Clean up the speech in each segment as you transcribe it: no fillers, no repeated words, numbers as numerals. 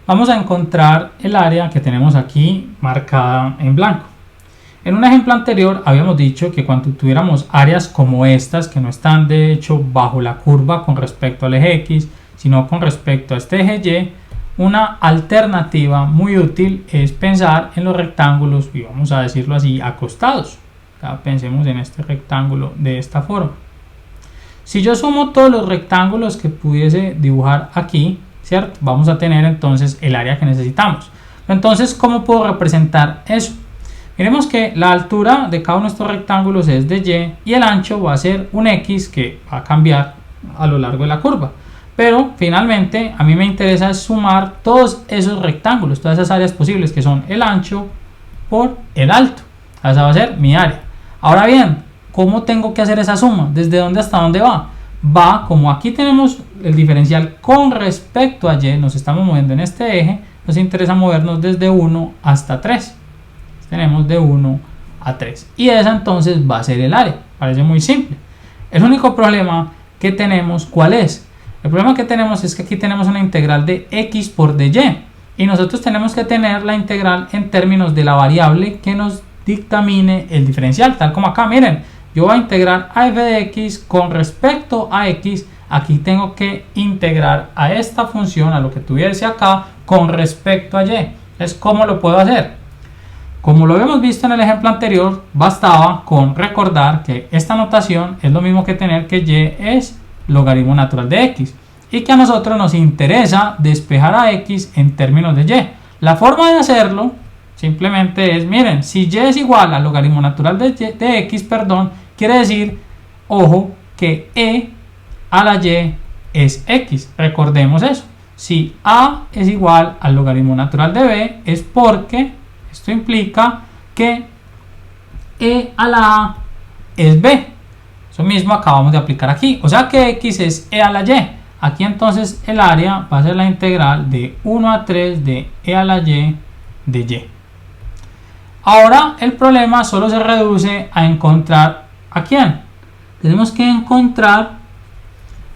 vamos a encontrar el área que tenemos aquí marcada en blanco. En un ejemplo anterior habíamos dicho que cuando tuviéramos áreas como estas, que no están de hecho bajo la curva con respecto al eje X, sino con respecto a este eje Y, una alternativa muy útil es pensar en los rectángulos, y vamos a decirlo así, acostados. Pensemos en este rectángulo de esta forma. Si yo sumo todos los rectángulos que pudiese dibujar aquí, ¿cierto? Vamos a tener entonces el área que necesitamos. Entonces, ¿cómo puedo representar eso? Miremos que la altura de cada uno de estos rectángulos es de Y y el ancho va a ser un X que va a cambiar a lo largo de la curva. Pero finalmente a mí me interesa sumar todos esos rectángulos, todas esas áreas posibles que son el ancho por el alto. Esa va a ser mi área. Ahora bien, ¿cómo tengo que hacer esa suma? ¿Desde dónde hasta dónde va? Va, como aquí tenemos el diferencial con respecto a Y, nos estamos moviendo en este eje, nos interesa movernos desde 1 hasta 3. Tenemos de 1 a 3. Y esa entonces va a ser el área. Parece muy simple. El único problema que tenemos, ¿cuál es? El problema que tenemos es que aquí tenemos una integral de X por dy. Y nosotros tenemos que tener la integral en términos de la variable que nos dictamine el diferencial, tal como acá, miren, yo voy a integrar a f de x con respecto a x, aquí tengo que integrar a esta función, a lo que tuviese acá, con respecto a y. Entonces, ¿cómo lo puedo hacer? Como lo habíamos visto en el ejemplo anterior, bastaba con recordar que esta notación es lo mismo que tener que y es logaritmo natural de x, y que a nosotros nos interesa despejar a x en términos de y. La forma de hacerlo simplemente es, miren, si y es igual al logaritmo natural de x, quiere decir, ojo, que e a la y es x. Recordemos eso. Si a es igual al logaritmo natural de b, es porque esto implica que e a la a es b. Eso mismo acabamos de aplicar aquí. O sea que x es e a la y. Aquí entonces el área va a ser la integral de 1 a 3 de e a la y de y. Ahora el problema solo se reduce a encontrar ¿a quién? Tenemos que encontrar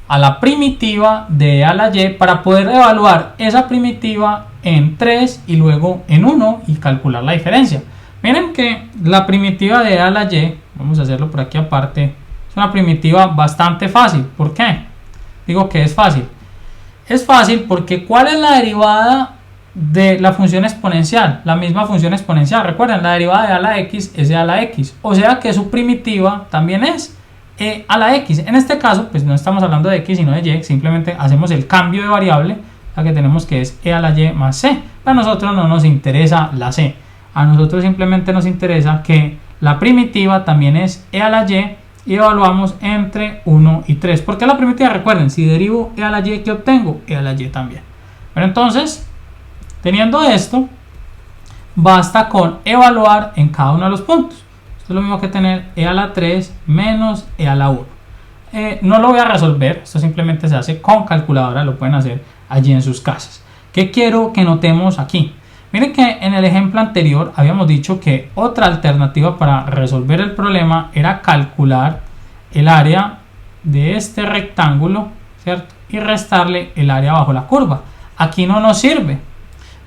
a la primitiva de e a la y para poder evaluar esa primitiva en 3 y luego en 1 y calcular la diferencia. Miren que la primitiva de e a la y, vamos a hacerlo por aquí aparte, es una primitiva bastante fácil. ¿Por qué? Digo que es fácil. Es fácil porque ¿cuál es la derivada de la función exponencial? La misma función exponencial. Recuerden, la derivada de e a la x es e a la x. O sea que su primitiva también es e a la x. En este caso, pues no estamos hablando de x sino de y. Simplemente hacemos el cambio de variable. La que tenemos que es e a la y más c. A nosotros no nos interesa la c. A nosotros simplemente nos interesa que la primitiva también es e a la y. Y evaluamos entre 1 y 3. ¿Por qué la primitiva? Recuerden, si derivo e a la y, ¿qué obtengo? E a la y también. Pero entonces, teniendo esto, basta con evaluar en cada uno de los puntos. Esto es lo mismo que tener e a la 3 menos e a la 1. No lo voy a resolver, esto simplemente se hace con calculadora, lo pueden hacer allí en sus casas. ¿Qué quiero que notemos aquí? Miren que en el ejemplo anterior habíamos dicho que otra alternativa para resolver el problema era calcular el área de este rectángulo, ¿cierto? Y restarle el área bajo la curva. Aquí no nos sirve.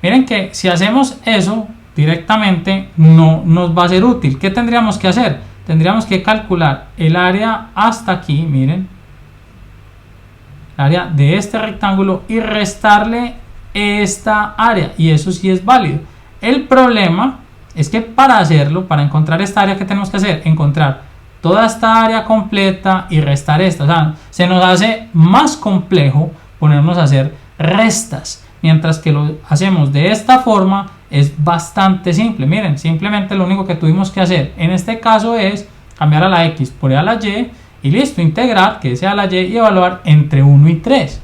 Miren que si hacemos eso directamente no nos va a ser útil. ¿Qué tendríamos que hacer? Tendríamos que calcular el área hasta aquí, miren, el área de este rectángulo y restarle esta área, y eso sí es válido. El problema es que para hacerlo, para encontrar esta área, ¿qué tenemos que hacer? Encontrar toda esta área completa y restar esta. O sea, se nos hace más complejo ponernos a hacer restas, mientras que lo hacemos de esta forma es bastante simple. Miren, simplemente lo único que tuvimos que hacer en este caso es cambiar a la x por e a la y y listo, integrar que es e a la y y evaluar entre 1 y 3.